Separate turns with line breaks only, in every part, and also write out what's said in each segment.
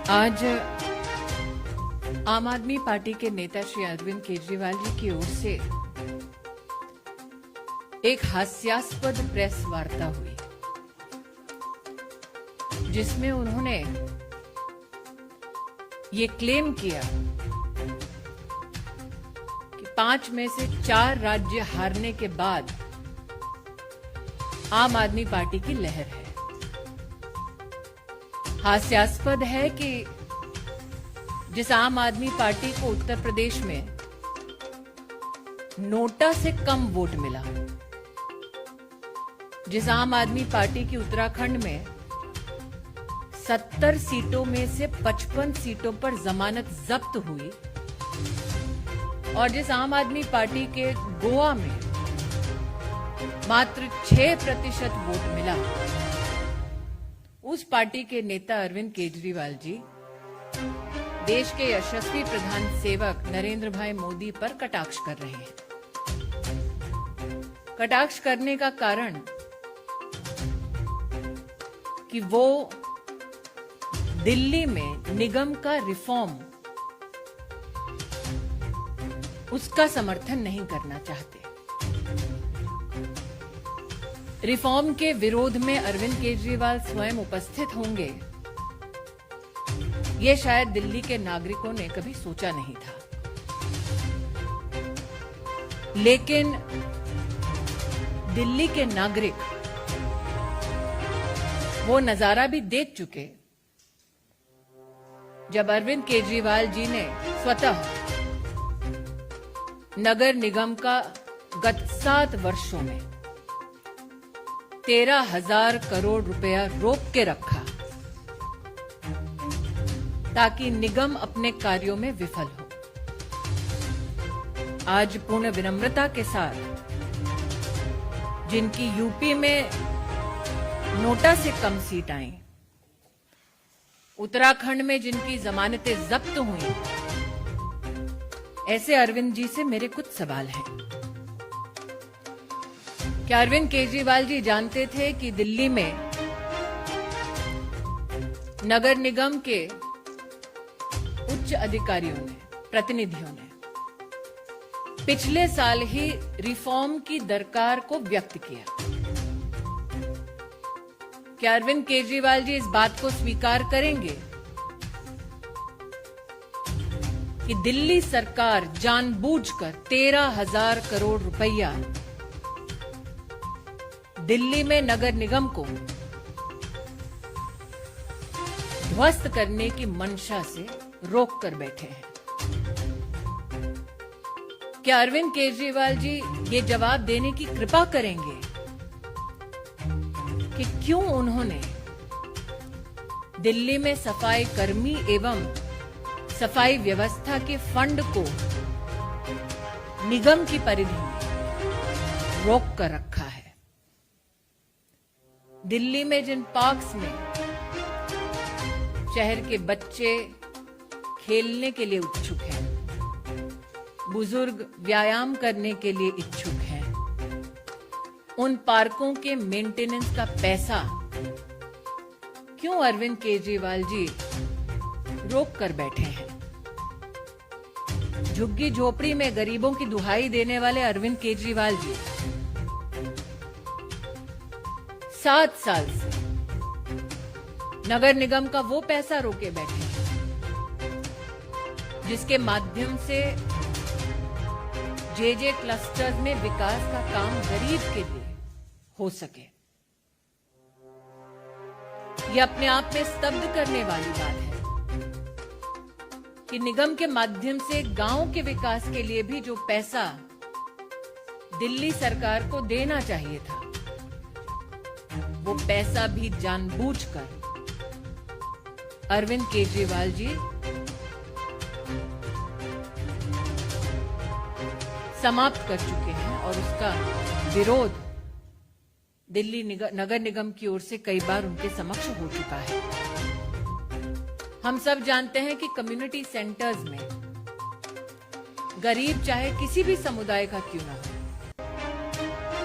आज आम आदमी पार्टी के नेता श्री अरविंद केजरीवाल जी की ओर से एक हास्यास्पद प्रेस वार्ता हुई, जिसमें उन्होंने ये क्लेम किया कि 5 में से 4 राज्य हारने के बाद आम आदमी पार्टी की लहर है। हास्यास्पद है कि जिस आम आदमी पार्टी को उत्तर प्रदेश में नोटा से कम वोट मिला, जिस आम आदमी पार्टी की उत्तराखंड में 70 सीटों में से 55 सीटों पर जमानत जब्त हुई, और जिस आम आदमी पार्टी के गोवा में मात्र 6% वोट मिला, उस पार्टी के नेता अरविंद केजरीवाल जी देश के यशस्वी प्रधान सेवक नरेंद्र भाई मोदी पर कटाक्ष कर रहे हैं। कटाक्ष करने का कारण कि वो दिल्ली में निगम का रिफॉर्म, उसका समर्थन नहीं करना चाहते। रिफॉर्म के विरोध में अरविंद केजरीवाल स्वयं उपस्थित होंगे, ये शायद दिल्ली के नागरिकों ने कभी सोचा नहीं था। लेकिन दिल्ली के नागरिक वो नजारा भी देख चुके जब अरविंद केजरीवाल जी ने स्वतः नगर निगम का गत 7 वर्षों में 13,000 करोड़ रुपया रोक के रखा, ताकि निगम अपने कार्यों में विफल हो। आज पूर्ण विनम्रता के साथ जिनकी यूपी में नोटा से कम सीट आई, उत्तराखंड में जिनकी जमानतें जब्त हुई, ऐसे अरविंद जी से मेरे कुछ सवाल हैं। क्या अरविंद केजरीवाल जी जानते थे कि दिल्ली में नगर निगम के उच्च अधिकारियों ने, प्रतिनिधियों ने पिछले साल ही रिफॉर्म की दरकार को व्यक्त किया? क्या अरविंद केजरीवाल जी इस बात को स्वीकार करेंगे कि दिल्ली सरकार जानबूझकर 13,000 करोड़ रुपया दिल्ली में नगर निगम को ध्वस्त करने की मंशा से रोक कर बैठे हैं? क्या अरविंद केजरीवाल जी ये जवाब देने की कृपा करेंगे कि क्यों उन्होंने दिल्ली में सफाई कर्मी एवं सफाई व्यवस्था के फंड को निगम की परिधि में रोक कर रखा है? दिल्ली में जिन पार्क्स में शहर के बच्चे खेलने के लिए इच्छुक हैं, बुजुर्ग व्यायाम करने के लिए इच्छुक हैं, उन पार्कों के मेंटेनेंस का पैसा क्यों अरविंद केजरीवाल जी रोक कर बैठे हैं? झुग्गी झोपड़ी में गरीबों की दुहाई देने वाले अरविंद केजरीवाल जी 7 साल से नगर निगम का वो पैसा रोके बैठे हैं जिसके माध्यम से जे क्लस्टर्स में विकास का काम गरीब के लिए हो सके। यह अपने आप में स्तब्ध करने वाली बात है कि निगम के माध्यम से गांव के विकास के लिए भी जो पैसा दिल्ली सरकार को देना चाहिए था, वो पैसा भी जानबूझकर अरविंद केजरीवाल जी समाप्त कर चुके हैं, और उसका विरोध दिल्ली नगर निगम की ओर से कई बार उनके समक्ष हो चुका है। हम सब जानते हैं कि कम्युनिटी सेंटर्स में गरीब चाहे किसी भी समुदाय का क्यों ना हो,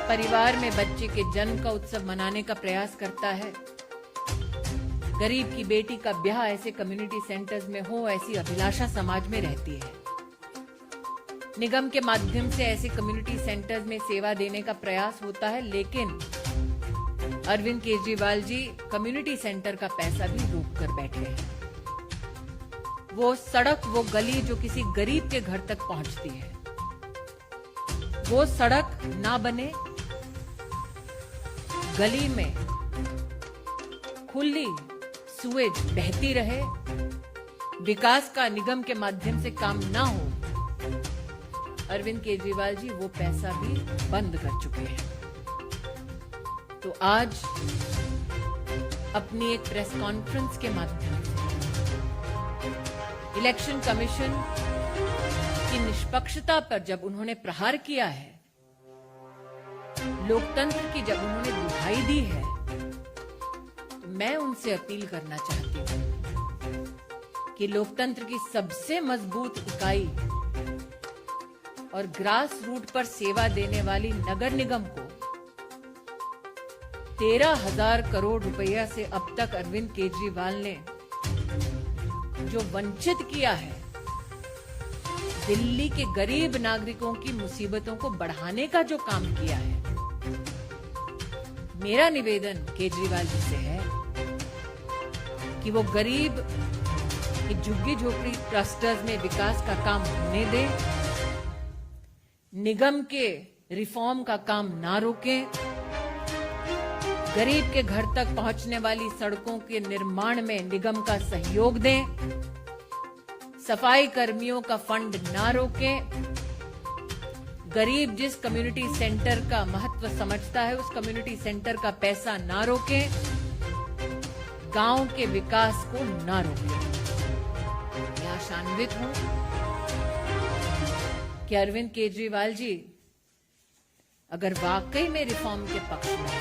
परिवार में बच्चे के जन्म का उत्सव मनाने का प्रयास करता है, गरीब की बेटी का ब्याह ऐसे कम्युनिटी सेंटर्स में हो, ऐसी अभिलाषा समाज में रहती है। निगम के माध्यम से ऐसे कम्युनिटी सेंटर्स में सेवा देने का प्रयास होता है, लेकिन अरविंद केजरीवाल जी कम्युनिटी सेंटर का पैसा भी रोक कर बैठे हैं। वो सड़क, वो गली जो किसी गरीब के घर तक पहुंचती है, वो सड़क ना बने, गली में खुली सुएज बहती रहे, विकास का निगम के माध्यम से काम ना हो, अरविंद केजरीवाल जी वो पैसा भी बंद कर चुके हैं। तो आज अपनी एक प्रेस कॉन्फ्रेंस के माध्यम से इलेक्शन कमीशन की निष्पक्षता पर जब उन्होंने प्रहार किया है, लोकतंत्र की जब उन्होंने दुहाई दी है, तो मैं उनसे अपील करना चाहती हूं कि लोकतंत्र की सबसे मजबूत इकाई और ग्रास रूट पर सेवा देने वाली नगर निगम को 13,000 करोड़ रुपया से अब तक अरविंद केजरीवाल ने जो वंचित किया है, दिल्ली के गरीब नागरिकों की मुसीबतों को बढ़ाने का जो काम किया है, मेरा निवेदन केजरीवाल जी से है कि वो गरीब की झुग्गी झोपड़ी क्लस्टर्स में विकास का काम होने दें, निगम के रिफॉर्म का काम ना रोकें, गरीब के घर तक पहुंचने वाली सड़कों के निर्माण में निगम का सहयोग दें, सफाई कर्मियों का फंड ना रोकें, गरीब जिस कम्युनिटी सेंटर का महत्व समझता है उस कम्युनिटी सेंटर का पैसा ना रोकें, गांव के विकास को ना रोकें। मैं आशान्वित हूं कि अरविंद केजरीवाल जी अगर वाकई में रिफॉर्म के पक्ष में है,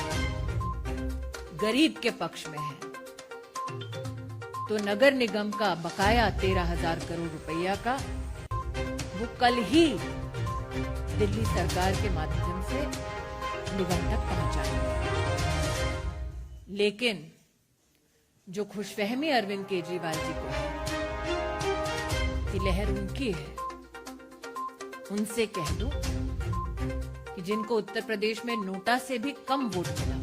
गरीब के पक्ष में है, तो नगर निगम का बकाया 13,000 करोड़ रुपया का वो कल ही दिल्ली सरकार के माध्यम से निगम तक पहुंचाएंगे। लेकिन जो खुशफहमी अरविंद केजरीवाल जी को है कि लहर उनकी है, उनसे कह दूं कि जिनको उत्तर प्रदेश में नोटा से भी कम वोट मिला,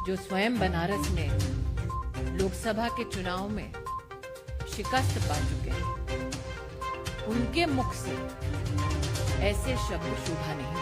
जो स्वयं बनारस में लोकसभा के चुनाव में शिकस्त पा चुके हैं, उनके मुख से ऐसे शब्द शोभा नहीं